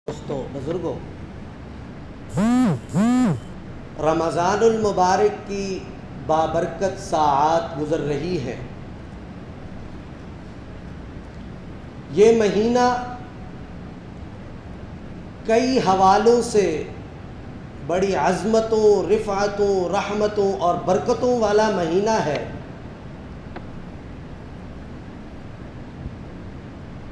دوستو بزرگوں، رمضان المبارک کی بابرکت ساعات گزر رہی ہے۔ یہ مہینہ کئی حوالوں سے بڑی عظمتوں، رفعتوں، رحمتوں اور برکتوں والا مہینہ ہے۔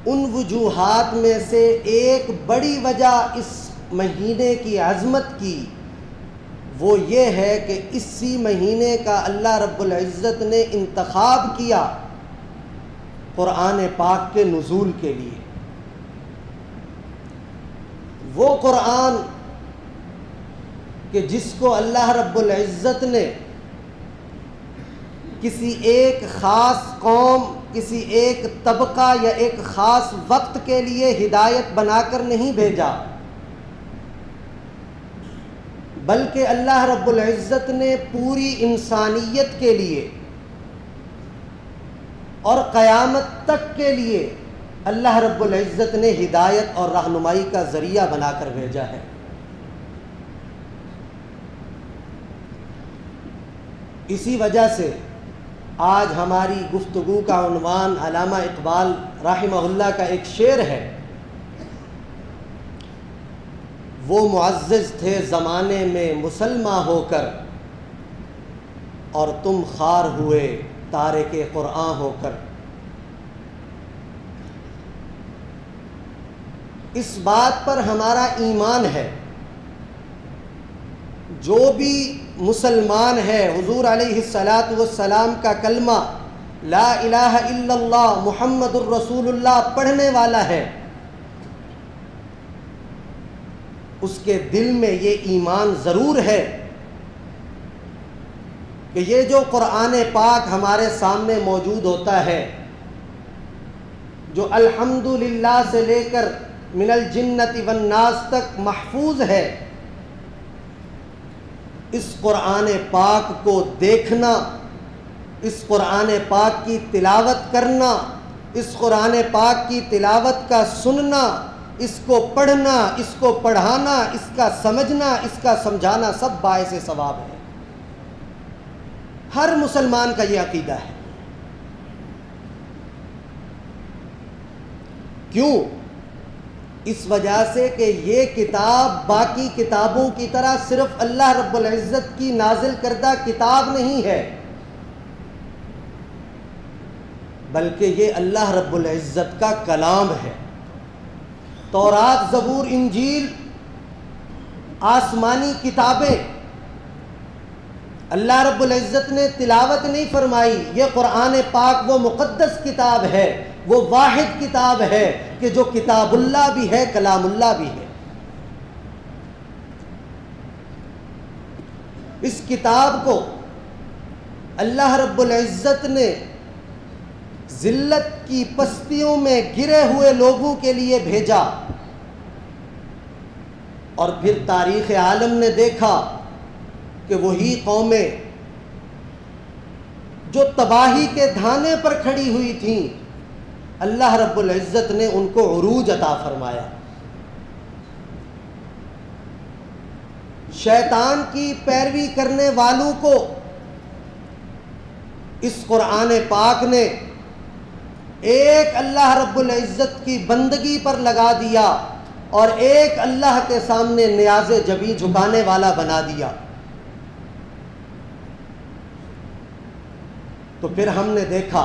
ان وجوہات میں سے ایک بڑی وجہ اس مہینے کی عظمت کی وہ یہ ہے کہ اسی مہینے کا اللہ رب العزت نے انتخاب کیا قرآن پاک کے نزول کے لیے۔ وہ قرآن کہ جس کو اللہ رب العزت نے کسی ایک خاص قوم، کسی ایک طبقہ یا ایک خاص وقت کے لیے ہدایت بنا کر نہیں بھیجا، بلکہ اللہ رب العزت نے پوری انسانیت کے لیے اور قیامت تک کے لیے اللہ رب العزت نے ہدایت اور رہنمائی کا ذریعہ بنا کر بھیجا ہے۔ اسی وجہ سے آج ہماری گفتگو کا عنوان علامہ اقبال رحمہ اللہ کا ایک شعر ہے۔ وہ معزز تھے زمانے میں مسلمان ہو کر، اور تم خوار ہوئے تارک قرآن ہو کر۔ اس بات پر ہمارا ایمان ہے، جو بھی مسلمان ہے حضور علیہ السلام کا کلمہ لا الہ الا اللہ محمد الرسول اللہ پڑھنے والا ہے، اس کے دل میں یہ ایمان ضرور ہے کہ یہ جو قرآن پاک ہمارے سامنے موجود ہوتا ہے، جو الحمدللہ سے لے کر من الجنت والناس تک محفوظ ہے، اس قرآن پاک کو دیکھنا، اس قرآن پاک کی تلاوت کرنا، اس قرآن پاک کی تلاوت کا سننا، اس کو پڑھنا، اس کو پڑھانا، اس کا سمجھنا، اس کا سمجھانا سب باعث ثواب ہے۔ ہر مسلمان کا یہ عقیدہ ہے۔ کیوں؟ اس وجہ سے کہ یہ کتاب باقی کتابوں کی طرح صرف اللہ رب العزت کی نازل کردہ کتاب نہیں ہے، بلکہ یہ اللہ رب العزت کا کلام ہے۔ تورات، زبور، انجیل آسمانی کتابیں اللہ رب العزت نے تلاوت نہیں فرمائی۔ یہ قرآن پاک وہ مقدس کتاب ہے، وہ واحد کتاب ہے کہ جو کتاب اللہ بھی ہے، کلام اللہ بھی ہے۔ اس کتاب کو اللہ رب العزت نے ذلت کی پستیوں میں گرے ہوئے لوگوں کے لیے بھیجا، اور پھر تاریخ عالم نے دیکھا کہ وہی قومیں جو تباہی کے دھانے پر کھڑی ہوئی تھیں، اللہ رب العزت نے ان کو عروج عطا فرمایا۔ شیطان کی پیروی کرنے والوں کو اس قرآن پاک نے ایک اللہ رب العزت کی بندگی پر لگا دیا اور ایک اللہ کے سامنے نیاز جبیں جھکانے والا بنا دیا۔ تو پھر ہم نے دیکھا،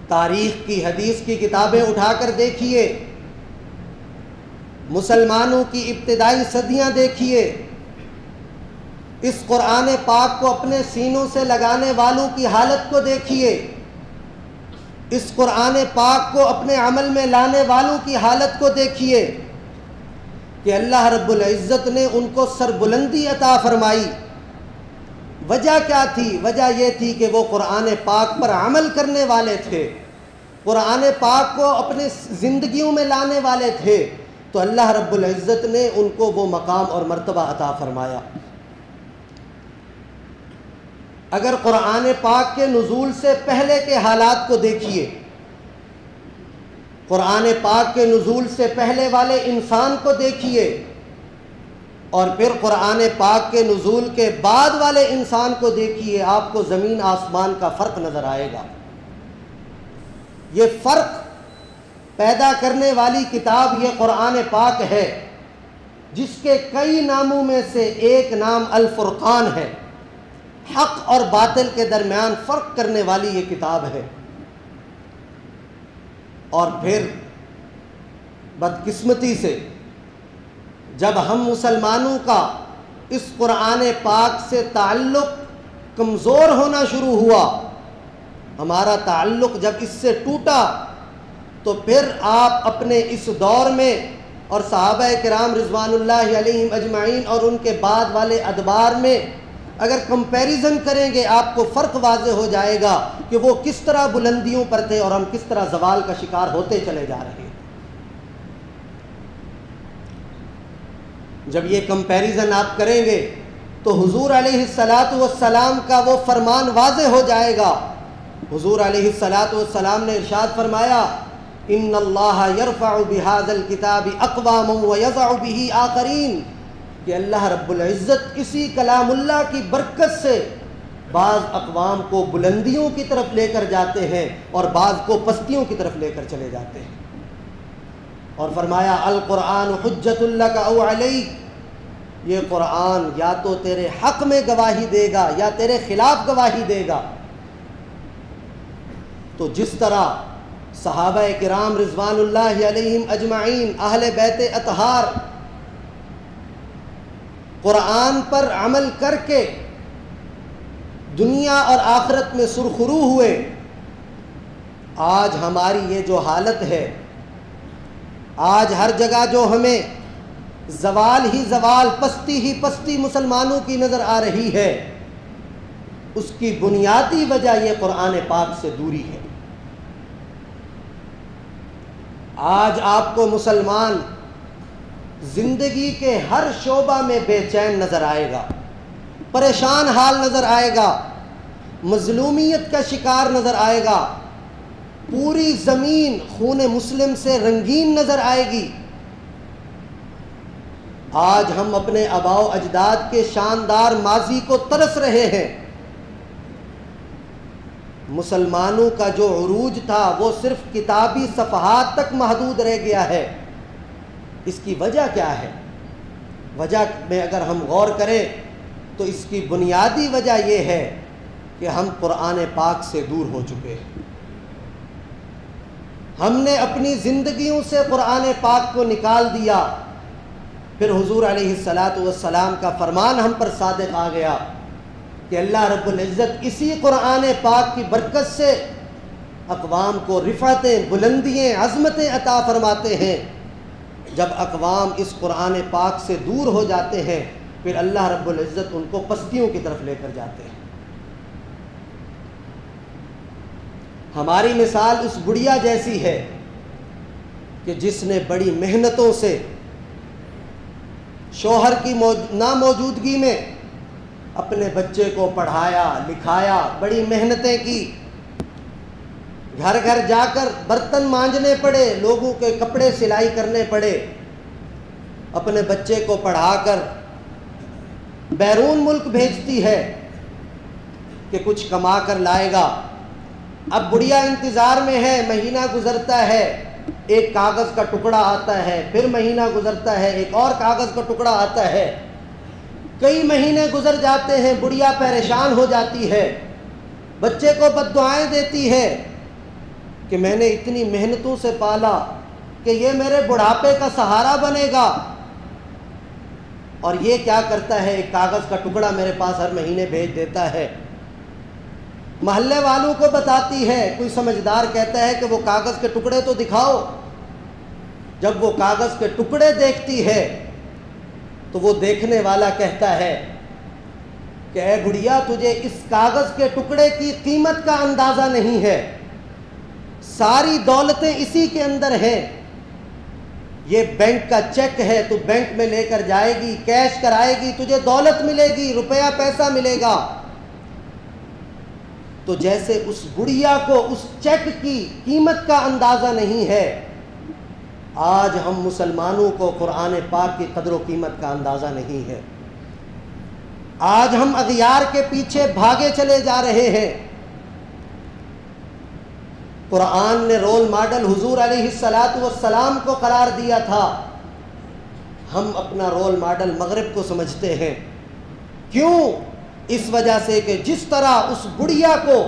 تاریخ کی، حدیث کی کتابیں اٹھا کر دیکھیے، مسلمانوں کی ابتدائی صدیاں دیکھیے، اس قرآن پاک کو اپنے سینوں سے لگانے والوں کی حالت کو دیکھیے، اس قرآن پاک کو اپنے عمل میں لانے والوں کی حالت کو دیکھیے کہ اللہ رب العزت نے ان کو سربلندی عطا فرمائی۔ وجہ کیا تھی؟ وجہ یہ تھی کہ وہ قرآن پاک پر عمل کرنے والے تھے، قرآن پاک کو اپنے زندگیوں میں لانے والے تھے، تو اللہ رب العزت نے ان کو وہ مقام اور مرتبہ عطا فرمایا۔ اگر قرآن پاک کے نزول سے پہلے کے حالات کو دیکھیے، قرآن پاک کے نزول سے پہلے والے انسان کو دیکھیے اور پھر قرآن پاک کے نزول کے بعد والے انسان کو دیکھیے، آپ کو زمین آسمان کا فرق نظر آئے گا۔ یہ فرق پیدا کرنے والی کتاب یہ قرآن پاک ہے، جس کے کئی ناموں میں سے ایک نام الفرقان ہے۔ حق اور باطل کے درمیان فرق کرنے والی یہ کتاب ہے۔ اور پھر بدقسمتی سے جب ہم مسلمانوں کا اس قرآن پاک سے تعلق کمزور ہونا شروع ہوا، ہمارا تعلق جب اس سے ٹوٹا، تو پھر آپ اپنے اس دور میں اور صحابہ کرام رضوان اللہ علیہم اجمعین اور ان کے بعد والے ادوار میں اگر کمپیریزن کریں گے، آپ کو فرق واضح ہو جائے گا کہ وہ کس طرح بلندیوں پر تھے اور ہم کس طرح زوال کا شکار ہوتے چلے جا رہے ہیں۔ جب یہ کمپیریزن آپ کریں گے تو حضور علیہ السلام کا وہ فرمان واضح ہو جائے گا۔ حضور علیہ السلام نے ارشاد فرمایا، ان اللہ یرفع بہذا الکتاب اقواما ویضع بہ آخرین، کہ اللہ رب العزت اسی کلام اللہ کی برکت سے بعض اقوام کو بلندیوں کی طرف لے کر جاتے ہیں اور بعض کو پستیوں کی طرف لے کر چلے جاتے ہیں۔ اور فرمایا القرآن حجت لک او علیک، یہ قرآن یا تو تیرے حق میں گواہی دے گا یا تیرے خلاف گواہی دے گا۔ تو جس طرح صحابہ کرام رضوان اللہ علیہم اجمعین اہل بیت اطہار قرآن پر عمل کر کے دنیا اور آخرت میں سرخرو ہوئے، آج ہماری یہ جو حالت ہے، آج ہر جگہ جو ہمیں زوال ہی زوال، پستی ہی پستی مسلمانوں کی نظر آ رہی ہے، اس کی بنیادی وجہ یہ قرآن پاک سے دوری ہے۔ آج آپ کو مسلمان زندگی کے ہر شعبہ میں بے چین نظر آئے گا، پریشان حال نظر آئے گا، مظلومیت کا شکار نظر آئے گا، پوری زمین خون مسلم سے رنگین نظر آئے گی۔ آج ہم اپنے آباء و اجداد کے شاندار ماضی کو ترس رہے ہیں۔ مسلمانوں کا جو عروج تھا وہ صرف کتابی صفحات تک محدود رہ گیا ہے۔ اس کی وجہ کیا ہے؟ وجہ میں اگر ہم غور کریں تو اس کی بنیادی وجہ یہ ہے کہ ہم قرآن پاک سے دور ہو چکے ہیں۔ ہم نے اپنی زندگیوں سے قرآن پاک کو نکال دیا، پھر حضور علیہ السلام کا فرمان ہم پر صادق آ گیا کہ اللہ رب العزت اسی قرآن پاک کی برکت سے اقوام کو رفعتیں، بلندیاں، عظمتیں عطا فرماتے ہیں۔ جب اقوام اس قرآن پاک سے دور ہو جاتے ہیں، پھر اللہ رب العزت ان کو پستیوں کی طرف لے کر جاتے ہیں۔ ہماری مثال اس بڑھیا جیسی ہے کہ جس نے بڑی محنتوں سے شوہر کی ناموجودگی میں اپنے بچے کو پڑھایا لکھایا، بڑی محنتیں کی، گھر گھر جا کر برتن مانجنے پڑے، لوگوں کے کپڑے سلائی کرنے پڑے، اپنے بچے کو پڑھا کر بیرون ملک بھیجتی ہے کہ کچھ کما کر لائے گا۔ اب بڑھیا انتظار میں ہے، مہینہ گزرتا ہے، ایک کاغذ کا ٹکڑا آتا ہے، پھر مہینہ گزرتا ہے، ایک اور کاغذ کا ٹکڑا آتا ہے، کئی مہینے گزر جاتے ہیں، بڑھیا پریشان ہو جاتی ہے، بچے کو بد دعائیں دیتی ہے کہ میں نے اتنی محنتوں سے پالا کہ یہ میرے بڑھاپے کا سہارا بنے گا، اور یہ کیا کرتا ہے، ایک کاغذ کا ٹکڑا میرے پاس ہر مہینے بھیج دیتا ہے۔ محلے والوں کو بتاتی ہے، کوئی سمجھدار کہتا ہے کہ وہ کاغذ کے ٹکڑے تو دکھاؤ۔ جب وہ کاغذ کے ٹکڑے دیکھتی ہے تو وہ دیکھنے والا کہتا ہے کہ اے بڑھیا، تجھے اس کاغذ کے ٹکڑے کی قیمت کا اندازہ نہیں ہے، ساری دولتیں اسی کے اندر ہیں، یہ بینک کا چیک ہے، تو بینک میں لے کر جائے گی، کیش کرائے گی، تجھے دولت ملے گی، روپیہ پیسہ ملے گا۔ تو جیسے اس بڑھیا کو اس چیک کی قیمت کا اندازہ نہیں ہے، آج ہم مسلمانوں کو قرآن پاک کی قدر و قیمت کا اندازہ نہیں ہے۔ آج ہم اغیار کے پیچھے بھاگے چلے جا رہے ہیں۔ قرآن نے رول ماڈل حضور علیہ السلام کو قرار دیا تھا، ہم اپنا رول ماڈل مغرب کو سمجھتے ہیں۔ کیوں؟ اس وجہ سے کہ جس طرح اس بڑھیا کو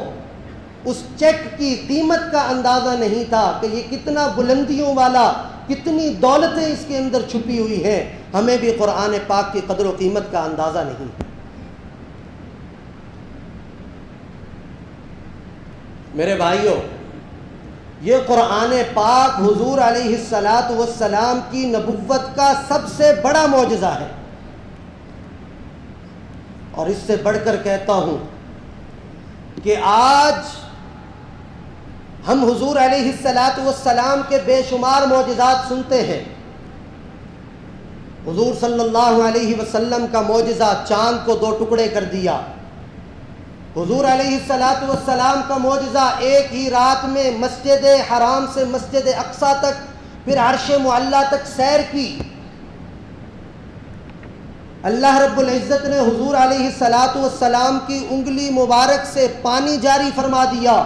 اس چیک کی قیمت کا اندازہ نہیں تھا کہ یہ کتنا بلندیوں والا، کتنی دولتیں اس کے اندر چھپی ہوئی ہیں، ہمیں بھی قرآن پاک کی قدر و قیمت کا اندازہ نہیں ہے۔ میرے بھائیوں، یہ قرآن پاک حضور علیہ السلام کی نبوت کا سب سے بڑا معجزہ ہے، اور اس سے بڑھ کر کہتا ہوں کہ آج ہم حضور علیہ السلام کے بے شمار معجزات سنتے ہیں۔ حضور صلی اللہ علیہ وسلم کا معجزہ چاند کو 2 ٹکڑے کر دیا۔ حضور علیہ السلام کا معجزہ ایک ہی رات میں مسجد حرام سے مسجد اقصیٰ تک، پھر عرش معلیٰ تک سیر کی۔ اللہ رب العزت نے حضور علیہ السلام کی انگلی مبارک سے پانی جاری فرما دیا،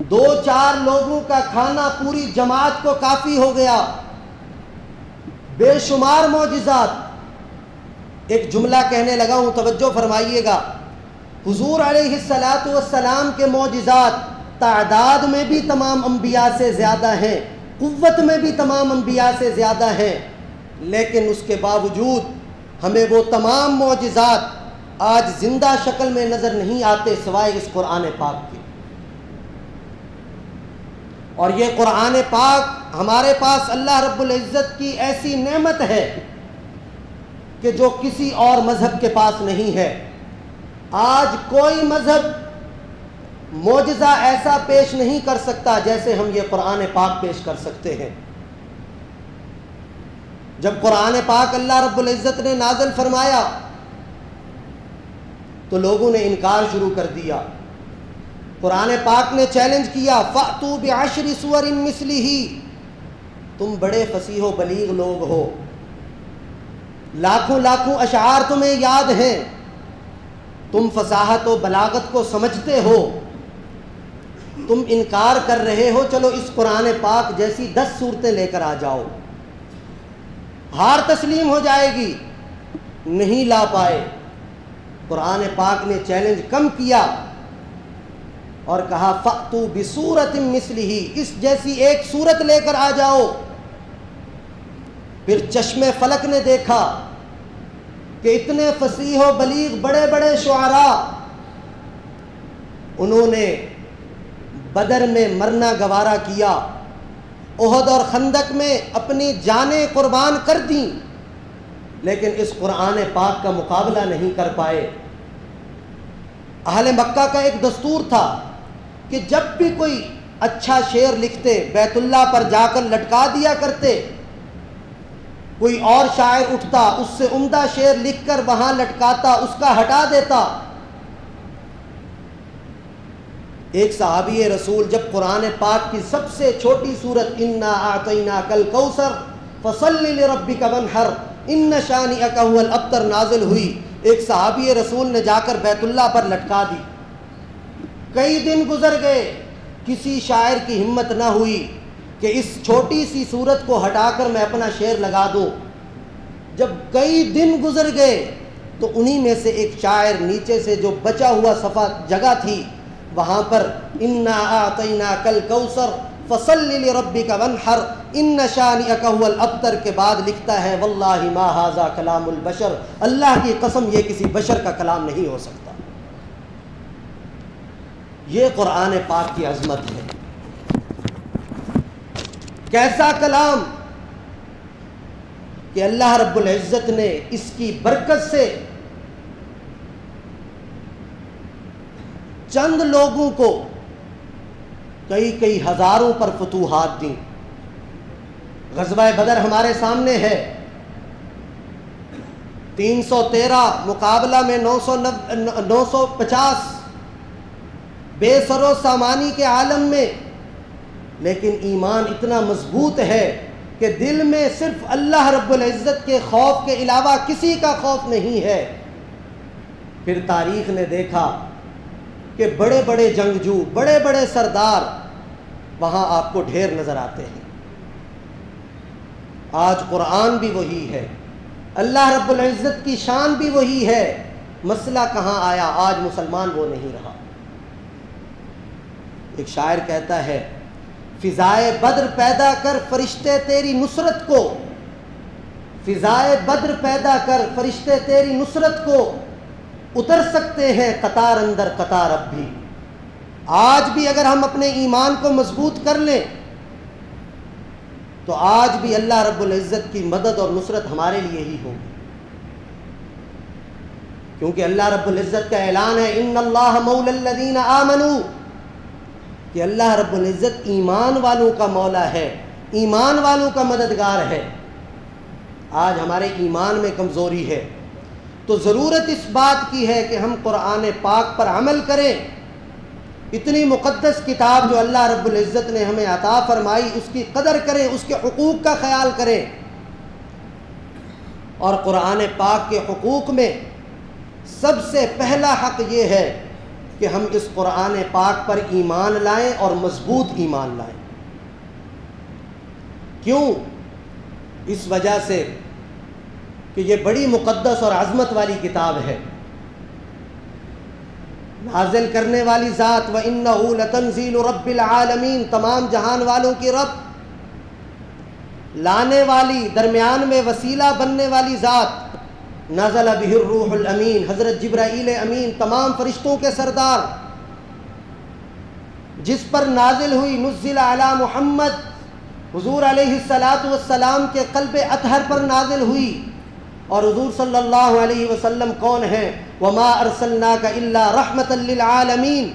2-4 لوگوں کا کھانا پوری جماعت کو کافی ہو گیا۔ بے شمار معجزات۔ ایک جملہ کہنے لگا ہوں، توجہ فرمائیے گا۔ حضور علیہ السلام کے معجزات تعداد میں بھی تمام انبیاء سے زیادہ ہیں، قوت میں بھی تمام انبیاء سے زیادہ ہیں، لیکن اس کے باوجود ہمیں وہ تمام معجزات آج زندہ شکل میں نظر نہیں آتے سوائے اس قرآن پاک کے۔ اور یہ قرآن پاک ہمارے پاس اللہ رب العزت کی ایسی نعمت ہے کہ جو کسی اور مذہب کے پاس نہیں ہے۔ آج کوئی مذہب معجزہ ایسا پیش نہیں کر سکتا جیسے ہم یہ قرآن پاک پیش کر سکتے ہیں۔ جب قرآن پاک اللہ رب العزت نے نازل فرمایا تو لوگوں نے انکار شروع کر دیا۔ قرآن پاک نے چیلنج کیا، فَأْتُوا بِعَشْرِ سُوَرٍ مِثْلِهِ، تم بڑے فصیح و بلیغ لوگ ہو، لاکھوں لاکھوں اشعار تمہیں یاد ہیں، تم فصاحت و بلاغت کو سمجھتے ہو، تم انکار کر رہے ہو، چلو اس قرآن پاک جیسی 10 صورتیں لے کر آ جاؤ، ہار تسلیم ہو جائے گی۔ نہیں لا پائے۔ قرآن پاک نے چیلنج کم کیا اور کہا فَأْتُوا بِسُورَةٍ مِثْلِهِ، اس جیسی ایک صورت لے کر آ جاؤ۔ پھر چشم فلک نے دیکھا کہ اتنے فصیح و بلیغ بڑے بڑے شعراء، انہوں نے بدر میں مرنا گوارا کیا، احد اور خندق میں اپنی جانیں قربان کر دیں، لیکن اس قرآن پاک کا مقابلہ نہیں کر پائے۔ اہل مکہ کا ایک دستور تھا کہ جب بھی کوئی اچھا شعر لکھتے بیت اللہ پر جا کر لٹکا دیا کرتے، کوئی اور شاعر اٹھتا اس سے عمدہ شعر لکھ کر وہاں لٹکاتا، اس کا ہٹا دیتا۔ ایک صحابی رسول جب قرآن پاک کی سب سے چھوٹی سورت اِنَّا أَعْطَيْنَاكَ الْكَوْثَرَ فَصَلِّ لِرَبِّكَ وَانْحَرْ إِنَّ شَانِئَكَ هُوَ الْأَبْتَرُ نازل ہوئی، ایک صحابی رسول نے جا کر بیت اللہ پر لٹکا دی۔ کئی دن گزر گئے، کسی شاعر کی ہمت نہ ہوئی کہ اس چھوٹی سی سورت کو ہٹا کر میں اپنا شعر لگا دوں۔ جب کئی دن گزر گئے تو انہی میں سے ایک شاعر نیچے سے جو بچا ہوا صفحہ جگہ تھی وہاں پر اِنَّا أَعْطَيْنَاكَ الْكَوْثَرَ فَصَلِّ لِرَبِّكَ وَانْحَرْ إِنَّ شَانِئَكَ هُوَ الْأَبْتَرُ کے بعد لکھتا ہے وَاللَّهِ مَا هَذَا كَلَامُ الْبَشَرِ، اللہ کی قسم یہ کسی بشر کا کلام نہیں ہو سکتا۔ یہ قرآن پاک کی عظمت ہے۔ کیسا کلام کہ اللہ رب العزت نے اس کی برکت سے چند لوگوں کو کئی ہزاروں پر فتوحات دیں۔ غزوہ بدر ہمارے سامنے ہے، 313 مقابلہ میں 950، بے سر و سامانی کے عالم میں لیکن ایمان اتنا مضبوط ہے کہ دل میں صرف اللہ رب العزت کے خوف کے علاوہ کسی کا خوف نہیں ہے۔ پھر تاریخ نے دیکھا کہ بڑے بڑے جنگجو، بڑے بڑے سردار وہاں آپ کو ڈھیر نظر آتے ہیں۔ آج قرآن بھی وہی ہے، اللہ رب العزت کی شان بھی وہی ہے، مسئلہ کہاں آیا؟ آج مسلمان وہ نہیں رہا۔ ایک شاعر کہتا ہے، فضائے بدر پیدا کر فرشتے تیری نصرت کو، فضائے بدر پیدا کر فرشتے تیری نصرت کو، اتر سکتے ہیں قطار اندر قطار اب بھی۔ آج بھی اگر ہم اپنے ایمان کو مضبوط کر لیں تو آج بھی اللہ رب العزت کی مدد اور نصرت ہمارے لیے ہی ہوگی، کیونکہ اللہ رب العزت کا اعلان ہے، ان اللہ مولی الذین آمنوا، کہ اللہ رب العزت ایمان والوں کا مولا ہے، ایمان والوں کا مددگار ہے۔ آج ہمارے ایمان میں کمزوری ہے تو ضرورت اس بات کی ہے کہ ہم قرآن پاک پر عمل کریں، اتنی مقدس کتاب جو اللہ رب العزت نے ہمیں عطا فرمائی اس کی قدر کریں، اس کے حقوق کا خیال کریں۔ اور قرآن پاک کے حقوق میں سب سے پہلا حق یہ ہے کہ ہم اس قرآن پاک پر ایمان لائیں اور مضبوط ایمان لائیں۔ کیوں؟ اس وجہ سے کہ یہ بڑی مقدس اور عظمت والی کتاب ہے، نازل کرنے والی ذات وَإِنَّهُ لَتَنزِيلُ رَبِّ الْعَالَمِينَ، تمام جہان والوں کی رب، لانے والی، درمیان میں وسیلہ بننے والی ذات، نزل بہ الروح الامین، حضرت جبرائیل امین، تمام فرشتوں کے سردار، جس پر نازل ہوئی، نزل علی محمد، حضور علیہ السلام کے قلب اطہر پر نازل ہوئی۔ اور حضور صلی اللہ علیہ وسلم کون ہیں؟ وَمَا أَرْسَلْنَاكَ إِلَّا رَحْمَةً لِّلْعَالَمِينَ،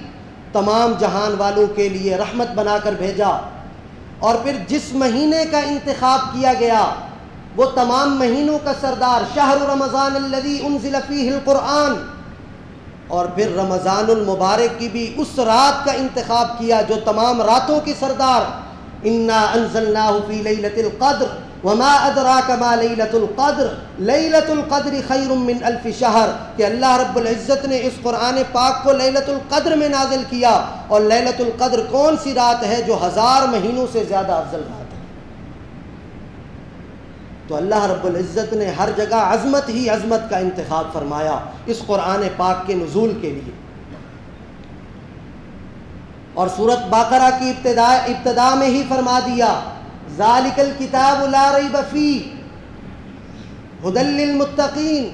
تمام جہان والوں کے لیے رحمت بنا کر بھیجا۔ اور پھر جس مہینے کا انتخاب کیا گیا وہ تمام مہینوں کا سردار، شہر رمضان الذی انزل فیہ القرآن، اور پھر رمضان المبارک کی بھی اس رات کا انتخاب کیا جو تمام راتوں کی سردار، انا انزلناہ فی لیلۃ القدر وما ادراک ما لیلۃ القدر لیلۃ القدر خیر من الف شہر، کہ اللہ رب العزت نے اس قرآن پاک کو لیلۃ القدر میں نازل کیا، اور لیلۃ القدر کون سی رات ہے؟ جو 1000 مہینوں سے زیادہ افضل رات ہے۔ تو اللہ رب العزت نے ہر جگہ عظمت ہی عظمت کا انتخاب فرمایا اس قرآن پاک کے نزول کے لیے۔ اور سورۃ بقرہ کی ابتدا میں ہی فرما دیا، ذالک الکتاب لا ریب فیہ ھدی للمتقین،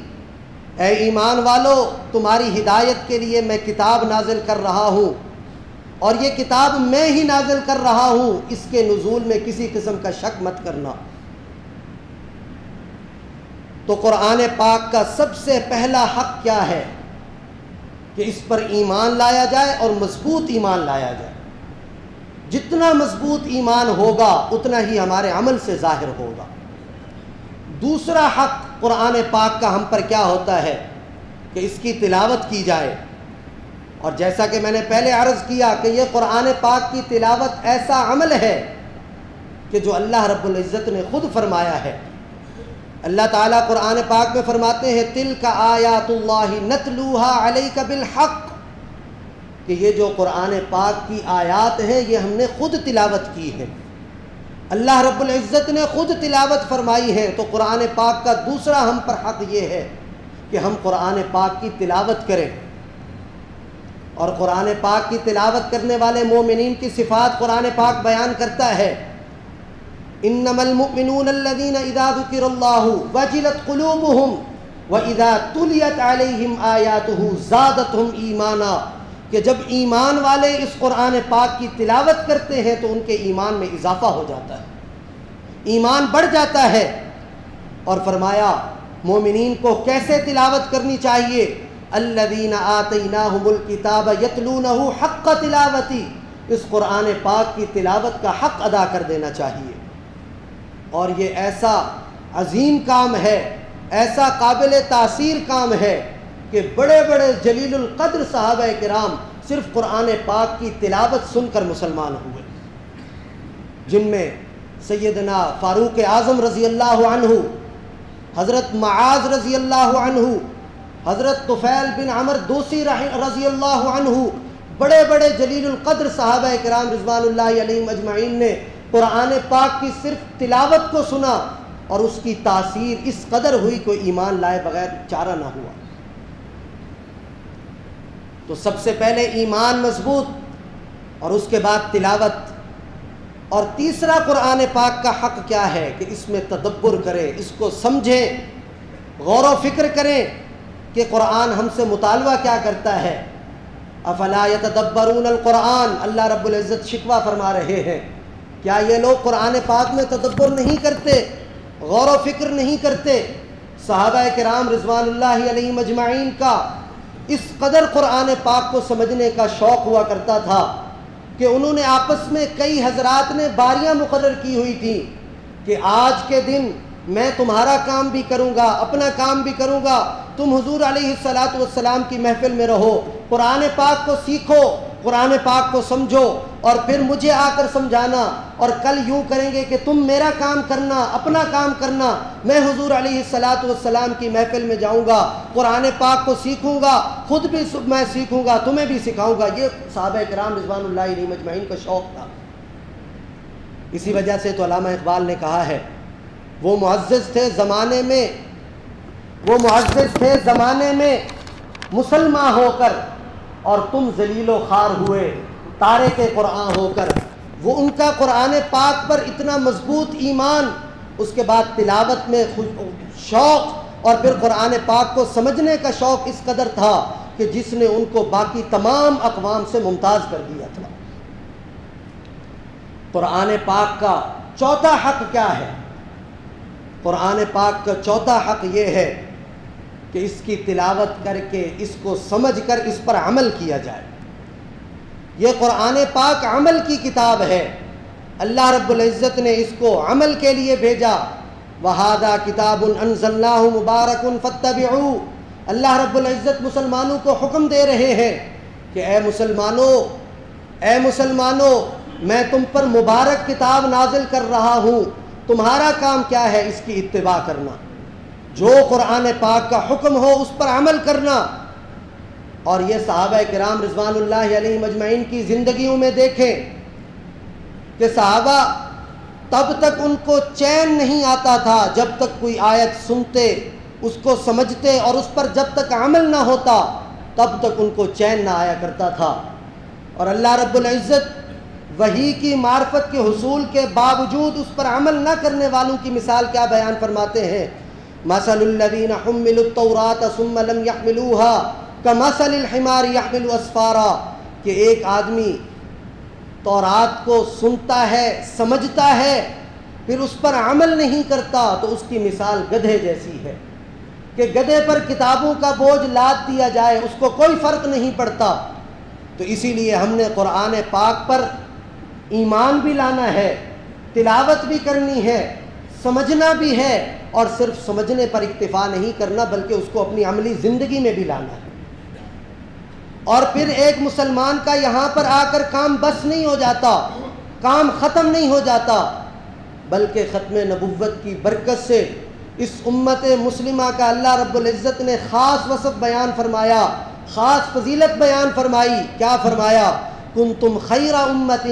اے ایمان والو تمہاری ہدایت کے لیے میں کتاب نازل کر رہا ہوں، اور یہ کتاب میں ہی نازل کر رہا ہوں، اس کے نزول میں کسی قسم کا شک مت کرنا۔ تو قرآن پاک کا سب سے پہلا حق کیا ہے؟ کہ اس پر ایمان لایا جائے اور مضبوط ایمان لایا جائے۔ جتنا مضبوط ایمان ہوگا اتنا ہی ہمارے عمل سے ظاہر ہوگا۔ دوسرا حق قرآن پاک کا ہم پر کیا ہوتا ہے؟ کہ اس کی تلاوت کی جائے۔ اور جیسا کہ میں نے پہلے عرض کیا کہ یہ قرآن پاک کی تلاوت ایسا عمل ہے کہ جو اللہ رب العزت نے خود فرمایا ہے۔ اللہ تعالیٰ قرآن پاک میں فرماتے ہیں، تِلْكَ آیات اللہ نتلوها علیک بالحق، کہ یہ جو قرآن پاک کی آیات ہیں یہ ہم نے خود تلاوت کی ہے، اللہ رب العزت نے خود تلاوت فرمائی ہے۔ تو قرآن پاک کا دوسرا ہم پر حق یہ ہے کہ ہم قرآن پاک کی تلاوت کریں۔ اور قرآن پاک کی تلاوت کرنے والے مومنین کی صفات قرآن پاک بیان کرتا ہے، انما المؤمنون الذين اذا ذكر الله وجلت قلوبهم واذا تليت عليهم آیاته زادتهم ایمانا، کہ جب ایمان والے اس قرآن پاک کی تلاوت کرتے ہیں تو ان کے ایمان میں اضافہ ہو جاتا ہے، ایمان بڑھ جاتا ہے۔ اور فرمایا مومنین کو کیسے تلاوت کرنی چاہیے؟ الذين آتيناهم الكتاب يتلونه حق تلاوتی، اس قرآن پاک کی تلاوت کا حق ادا کر دینا چاہیے۔ اور یہ ایسا عظیم کام ہے، ایسا قابل تاثیر کام ہے کہ بڑے بڑے جلیل القدر صحابہ کرام صرف قرآن پاک کی تلاوت سن کر مسلمان ہوئے۔ جن میں سیدنا فاروق اعظم رضی اللہ عنہ، حضرت معاذ رضی اللہ عنہ، حضرت طفیل بن عمر دوسی رضی اللہ عنہ، بڑے بڑے جلیل القدر صحابہ کرام رضوان اللہ علیہم اجمعین نے قرآن پاک کی صرف تلاوت کو سنا اور اس کی تاثیر اس قدر ہوئی کہ ایمان لائے بغیر چارہ نہ ہوا۔ تو سب سے پہلے ایمان مضبوط اور اس کے بعد تلاوت، اور تیسرا قرآن پاک کا حق کیا ہے کہ اس میں تدبر کریں، اس کو سمجھیں، غور و فکر کریں کہ قرآن ہم سے مطالبہ کیا کرتا ہے۔ افلا یتدبرون القرآن، اللہ رب العزت شکوہ فرما رہے ہیں، کیا یہ لوگ قرآن پاک میں تدبر نہیں کرتے، غور و فکر نہیں کرتے؟ صحابہ کرام رضوان اللہ علیہم اجمعین کا اس قدر قرآن پاک کو سمجھنے کا شوق ہوا کرتا تھا کہ انہوں نے آپس میں کئی حضرات نے باریاں مقرر کی ہوئی تھیں کہ آج کے دن میں تمہارا کام بھی کروں گا، اپنا کام بھی کروں گا، تم حضور علیہ الصلاۃ والسلام کی محفل میں رہو، قرآن پاک کو سیکھو، قرآن پاک کو سمجھو اور پھر مجھے آ کر سمجھانا، اور کل یوں کریں گے کہ تم میرا کام کرنا، اپنا کام کرنا، میں حضور علیہ الصلاۃ والسلام کی محفل میں جاؤں گا، قرآن پاک کو سیکھوں گا، خود بھی میں سیکھوں گا، تمہیں بھی سکھاؤں گا۔ یہ صحابہ کرام رضوان اللہ علیہم اجمعین کا شوق تھا۔ اسی وجہ سے تو علامہ اقبال نے کہا ہے وہ معزز تھے زمانے میں مسلمان ہو کر، اور تم ذلیل و خوار ہوئے تارک قرآن ہو کر۔ وہ ان کا قرآن پاک پر اتنا مضبوط ایمان، اس کے بعد تلاوت میں شوق، اور پھر قرآن پاک کو سمجھنے کا شوق اس قدر تھا کہ جس نے ان کو باقی تمام اقوام سے ممتاز کر دیا تھا۔ قرآن پاک کا چوتھا حق کیا ہے؟ قرآن پاک کا چوتھا حق یہ ہے کہ اس کی تلاوت کر کے، اس کو سمجھ کر اس پر عمل کیا جائے۔ یہ قرآن پاک عمل کی کتاب ہے، اللہ رب العزت نے اس کو عمل کے لیے بھیجا۔ وَهَذَا كِتَابٌ أَنزَلْنَاهُ مُبَارَكٌ فَاتَّبِعُوهُ، اللہ رب العزت مسلمانوں کو حکم دے رہے ہیں کہ اے مسلمانوں، میں تم پر مبارک کتاب نازل کر رہا ہوں، تمہارا کام کیا ہے؟ اس کی اتباع کرنا، جو قرآن پاک کا حکم ہو اس پر عمل کرنا۔ اور یہ صحابہ کرام رضوان اللہ علیہم اجمعین کی زندگیوں میں دیکھیں کہ صحابہ تب تک ان کو چین نہیں آتا تھا جب تک کوئی آیت سنتے، اس کو سمجھتے اور اس پر جب تک عمل نہ ہوتا تب تک ان کو چین نہ آیا کرتا تھا۔ اور اللہ رب العزت وحی کی معرفت کے حصول کے باوجود اس پر عمل نہ کرنے والوں کی مثال کیا بیان فرماتے ہیں؟ مثل الذین حملوا التوراۃ ثم لم يحملوها کمثل الحمار يحمل اسفارا، کہ ایک آدمی تورات کو سنتا ہے، سمجھتا ہے، پھر اس پر عمل نہیں کرتا تو اس کی مثال گدھے جیسی ہے کہ گدھے پر کتابوں کا بوجھ لاد دیا جائے، اس کو کوئی فرق نہیں پڑتا۔ تو اسی لیے ہم نے قرآن پاک پر ایمان بھی لانا ہے، تلاوت بھی کرنی ہے، سمجھنا بھی ہے، اور صرف سمجھنے پر اکتفا نہیں کرنا بلکہ اس کو اپنی عملی زندگی میں بھی لانا ہے۔ اور پھر ایک مسلمان کا یہاں پر آ کر کام بس نہیں ہو جاتا، کام ختم نہیں ہو جاتا، بلکہ ختم نبوت کی برکت سے اس امت مسلمہ کا اللہ رب العزت نے خاص وصف بیان فرمایا، خاص فضیلت بیان فرمائی۔ کیا فرمایا؟ کنتم خیر امت،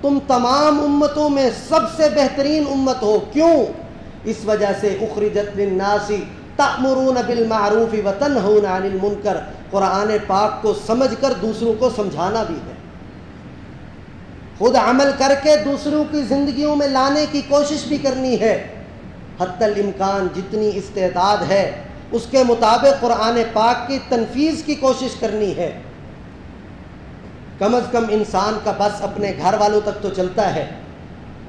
تم تمام امتوں میں سب سے بہترین امت ہو۔ کیوں؟ اس وجہ سے اخرجت للناس تأمرون بالمعروف وتنہون عن المنکر، قرآن پاک کو سمجھ کر دوسروں کو سمجھانا بھی ہے، خود عمل کر کے دوسروں کی زندگیوں میں لانے کی کوشش بھی کرنی ہے، حتی الامکان جتنی استعداد ہے اس کے مطابق قرآن پاک کی تنفیذ کی کوشش کرنی ہے۔ کم از کم انسان کا بس اپنے گھر والوں تک تو چلتا ہے،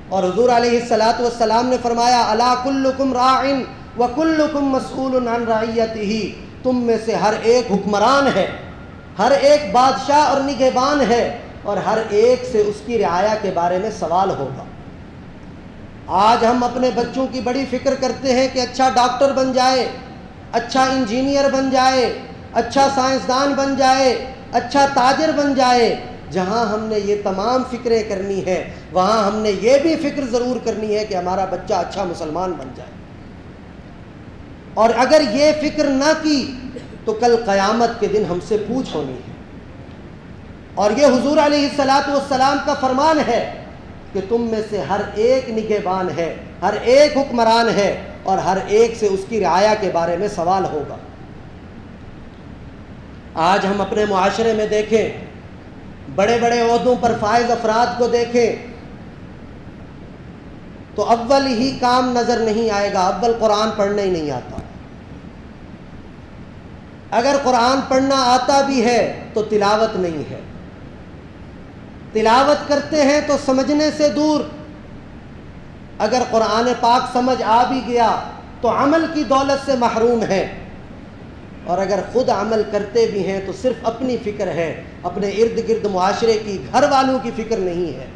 اور حضور علیہ الصلاۃ والسلام نے فرمایا الا کلکم راع وکلکم مسئول عن رعیتہ، تم میں سے ہر ایک حکمران ہے، ہر ایک بادشاہ اور نگہبان ہے، اور ہر ایک سے اس کی رعایا کے بارے میں سوال ہوگا۔ آج ہم اپنے بچوں کی بڑی فکر کرتے ہیں کہ اچھا ڈاکٹر بن جائے، اچھا انجینئر بن جائے، اچھا سائنسدان بن جائے، اچھا تاجر بن جائے، جہاں ہم نے یہ تمام فکریں کرنی ہے وہاں ہم نے یہ بھی فکر ضرور کرنی ہے کہ ہمارا بچہ اچھا مسلمان بن جائے. اور اگر یہ فکر نہ کی تو کل قیامت کے دن ہم سے پوچھ ہونی ہے. اور یہ حضور علیہ الصلاۃ والسلام کا فرمان ہے کہ تم میں سے ہر ایک نگہبان ہے, ہر ایک حکمران ہے, اور ہر ایک سے اس کی رعایا کے بارے میں سوال ہوگا. آج ہم اپنے معاشرے میں دیکھیں, بڑے بڑے عہدوں پر فائز افراد کو دیکھیں تو اول ہی کام نظر نہیں آئے گا, اول قرآن پڑھنا ہی نہیں آتا. اگر قرآن پڑھنا آتا بھی ہے تو تلاوت نہیں ہے, تلاوت کرتے ہیں تو سمجھنے سے دور. اگر قرآن پاک سمجھ آ بھی گیا تو عمل کی دولت سے محروم ہے, اور اگر خود عمل کرتے بھی ہیں تو صرف اپنی فکر ہے, اپنے ارد گرد معاشرے کی, گھر والوں کی فکر نہیں ہے.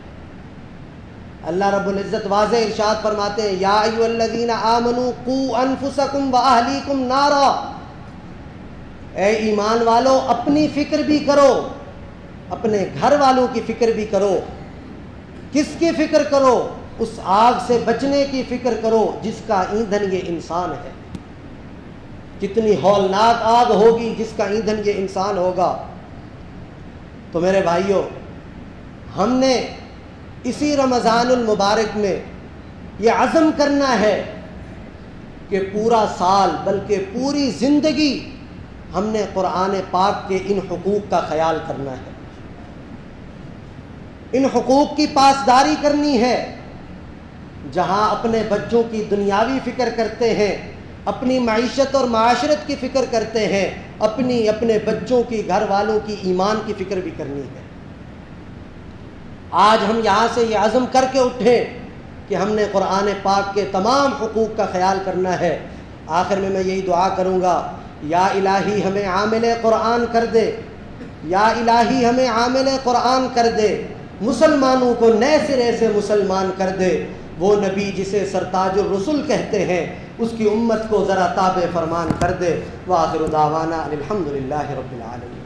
اللہ رب العزت واضح ارشاد فرماتے ہیں, یا ایھا الذین آمنوا قوا انفسکم واہلیکم نارا, اے ایمان والو اپنی فکر بھی کرو, اپنے گھر والوں کی فکر بھی کرو. کس کی فکر کرو؟ اس آگ سے بچنے کی فکر کرو جس کا ایندھن یہ انسان ہے. کتنی ہولناک آگ ہوگی جس کا ایندھن یہ انسان ہوگا. تو میرے بھائیوں, ہم نے اسی رمضان المبارک میں یہ عزم کرنا ہے کہ پورا سال بلکہ پوری زندگی ہم نے قرآن پاک کے ان حقوق کا خیال کرنا ہے, ان حقوق کی پاسداری کرنی ہے. جہاں اپنے بچوں کی دنیاوی فکر کرتے ہیں, اپنی معیشت اور معاشرت کی فکر کرتے ہیں, اپنے بچوں کی, گھر والوں کی ایمان کی فکر بھی کرنی ہے. آج ہم یہاں سے یہ عزم کر کے اٹھیں کہ ہم نے قرآن پاک کے تمام حقوق کا خیال کرنا ہے. آخر میں یہی دعا کروں گا, یا الہی ہمیں عامل قرآن کر دے, یا الہی ہمیں عامل قرآن کر دے, مسلمانوں کو نئے سرے سے مسلمان کر دے. وہ نبی جسے سرتاج الرسل کہتے ہیں اس کی امت کو ذرا تابع فرمان کر دے. وآخر دعوانا الحمد للہ رب العالمین.